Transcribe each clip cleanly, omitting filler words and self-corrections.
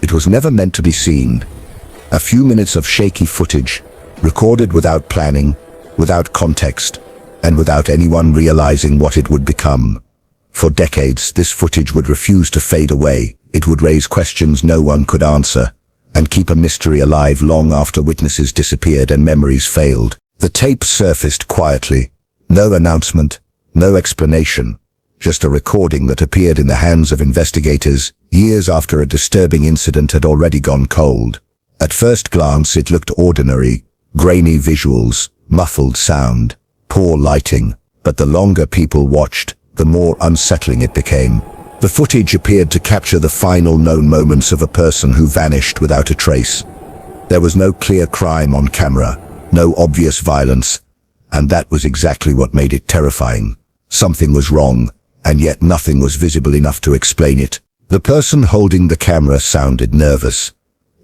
It was never meant to be seen. A few minutes of shaky footage, recorded without planning, without context, and without anyone realizing what it would become. For decades, this footage would refuse to fade away. It would raise questions no one could answer, and keep a mystery alive long after witnesses disappeared and memories failed. The tape surfaced quietly. No announcement, no explanation, just a recording that appeared in the hands of investigators years after a disturbing incident had already gone cold. At first glance, it looked ordinary: grainy visuals, muffled sound, poor lighting. But the longer people watched, the more unsettling it became. The footage appeared to capture the final known moments of a person who vanished without a trace. There was no clear crime on camera, no obvious violence, and that was exactly what made it terrifying. Something was wrong, and yet nothing was visible enough to explain it. The person holding the camera sounded nervous.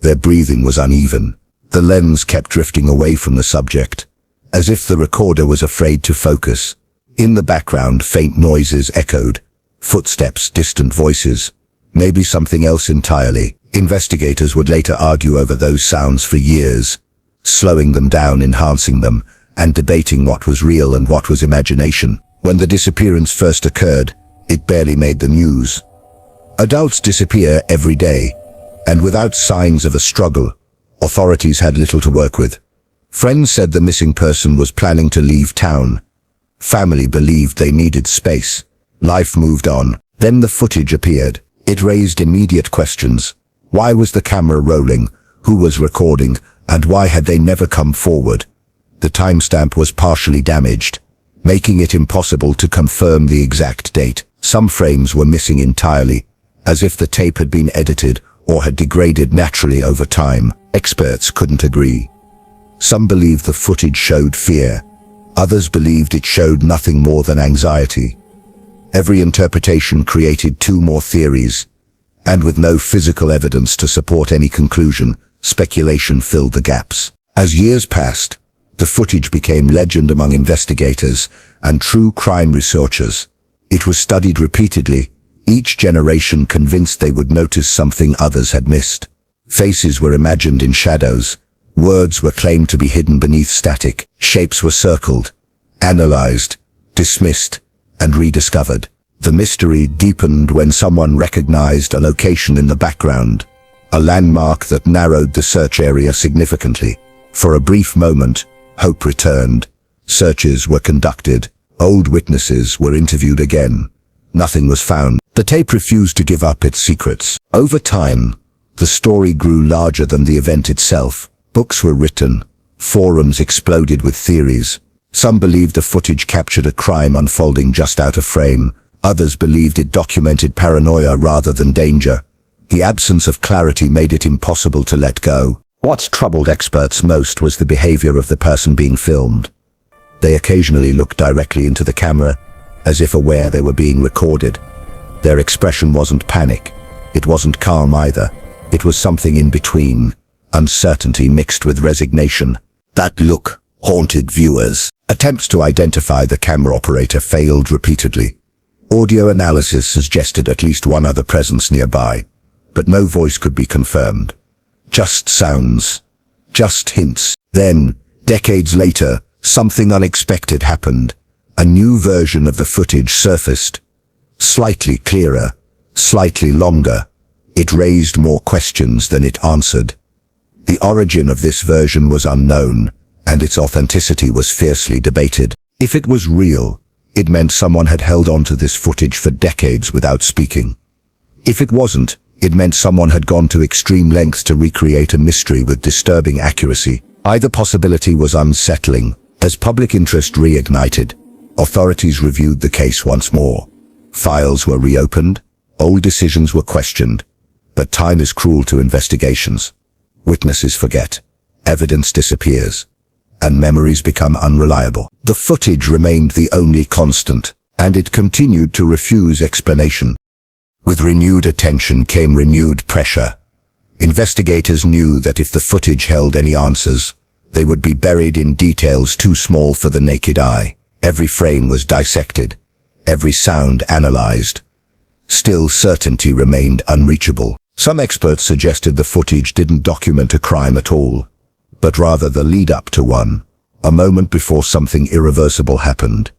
Their breathing was uneven. The lens kept drifting away from the subject, as if the recorder was afraid to focus. In the background, faint noises echoed. Footsteps, distant voices, maybe something else entirely. Investigators would later argue over those sounds for years, slowing them down, enhancing them, and debating what was real and what was imagination. When the disappearance first occurred, it barely made the news. Adults disappear every day, and without signs of a struggle, authorities had little to work with. Friends said the missing person was planning to leave town. Family believed they needed space. Life moved on. Then the footage appeared. It raised immediate questions. Why was the camera rolling? Who was recording? And why had they never come forward? The timestamp was partially damaged, making it impossible to confirm the exact date. Some frames were missing entirely, as if the tape had been edited or had degraded naturally over time. Experts couldn't agree. Some believed the footage showed fear. Others believed it showed nothing more than anxiety. Every interpretation created two more theories, and with no physical evidence to support any conclusion, speculation filled the gaps. As years passed, the footage became legend among investigators and true crime researchers. It was studied repeatedly, each generation convinced they would notice something others had missed. Faces were imagined in shadows, words were claimed to be hidden beneath static, shapes were circled, analyzed, dismissed, and rediscovered. The mystery deepened when someone recognized a location in the background, a landmark that narrowed the search area significantly. For a brief moment, hope returned. Searches were conducted. Old witnesses were interviewed again. Nothing was found. The tape refused to give up its secrets. Over time, the story grew larger than the event itself. Books were written. Forums exploded with theories. Some believed the footage captured a crime unfolding just out of frame. Others believed it documented paranoia rather than danger. The absence of clarity made it impossible to let go. What troubled experts most was the behavior of the person being filmed. They occasionally looked directly into the camera, as if aware they were being recorded. Their expression wasn't panic. It wasn't calm either. It was something in between, uncertainty mixed with resignation. That look haunted viewers. Attempts to identify the camera operator failed repeatedly. Audio analysis suggested at least one other presence nearby, but no voice could be confirmed. Just sounds, just hints. Then, decades later, something unexpected happened. A new version of the footage surfaced. Slightly clearer, slightly longer. It raised more questions than it answered. The origin of this version was unknown, and its authenticity was fiercely debated. If it was real, it meant someone had held on to this footage for decades without speaking. If it wasn't, it meant someone had gone to extreme lengths to recreate a mystery with disturbing accuracy. Either possibility was unsettling. As public interest reignited, authorities reviewed the case once more. Files were reopened, old decisions were questioned. But time is cruel to investigations. Witnesses forget, evidence disappears, and memories become unreliable. The footage remained the only constant, and it continued to refuse explanation. With renewed attention came renewed pressure. Investigators knew that if the footage held any answers, they would be buried in details too small for the naked eye. Every frame was dissected, every sound analyzed. Still, certainty remained unreachable. Some experts suggested the footage didn't document a crime at all, but rather the lead-up to one, a moment before something irreversible happened.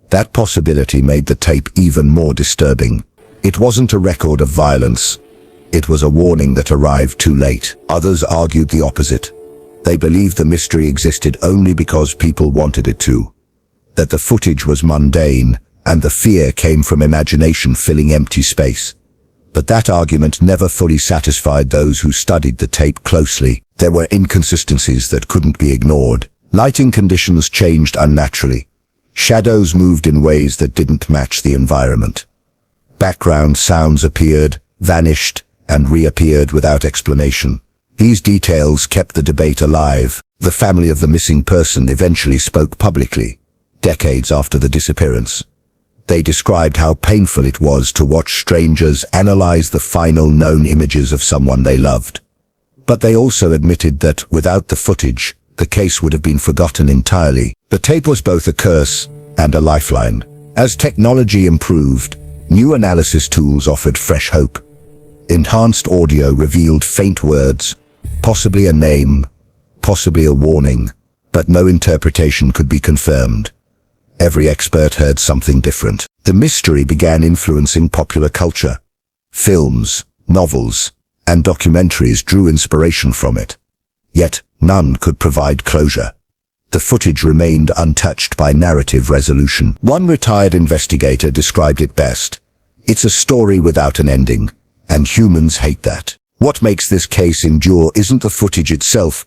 That possibility made the tape even more disturbing. It wasn't a record of violence. It was a warning that arrived too late. Others argued the opposite. They believed the mystery existed only because people wanted it to. That the footage was mundane, and the fear came from imagination filling empty space. But that argument never fully satisfied those who studied the tape closely. There were inconsistencies that couldn't be ignored. Lighting conditions changed unnaturally. Shadows moved in ways that didn't match the environment. Background sounds appeared, vanished, and reappeared without explanation. These details kept the debate alive. The family of the missing person eventually spoke publicly, decades after the disappearance. They described how painful it was to watch strangers analyze the final known images of someone they loved. But they also admitted that, without the footage, the case would have been forgotten entirely. The tape was both a curse and a lifeline. As technology improved, new analysis tools offered fresh hope. Enhanced audio revealed faint words, possibly a name, possibly a warning, but no interpretation could be confirmed. Every expert heard something different. The mystery began influencing popular culture. Films, novels, and documentaries drew inspiration from it. Yet, none could provide closure. The footage remained untouched by narrative resolution. One retired investigator described it best. It's a story without an ending, and humans hate that. What makes this case endure isn't the footage itself,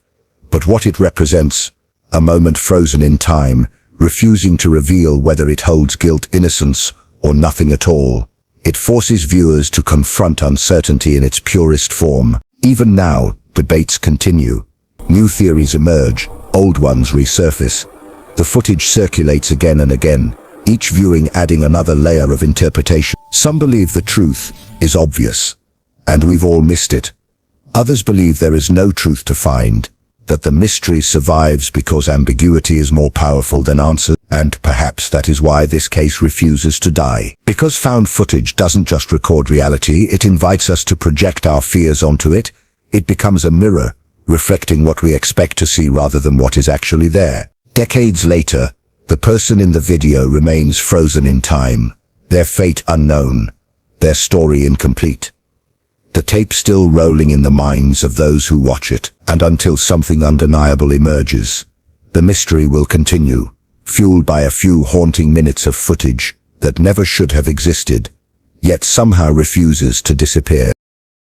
but what it represents, a moment frozen in time, refusing to reveal whether it holds guilt, innocence, or nothing at all. It forces viewers to confront uncertainty in its purest form. Even now, debates continue. New theories emerge, old ones resurface. The footage circulates again and again, each viewing adding another layer of interpretation. Some believe the truth is obvious, and we've all missed it. Others believe there is no truth to find, that the mystery survives because ambiguity is more powerful than answer, and perhaps that is why this case refuses to die. Because found footage doesn't just record reality, it invites us to project our fears onto it. It becomes a mirror, reflecting what we expect to see rather than what is actually there. Decades later, the person in the video remains frozen in time, their fate unknown, their story incomplete. The tape still rolling in the minds of those who watch it, and until something undeniable emerges, the mystery will continue, fueled by a few haunting minutes of footage that never should have existed, yet somehow refuses to disappear.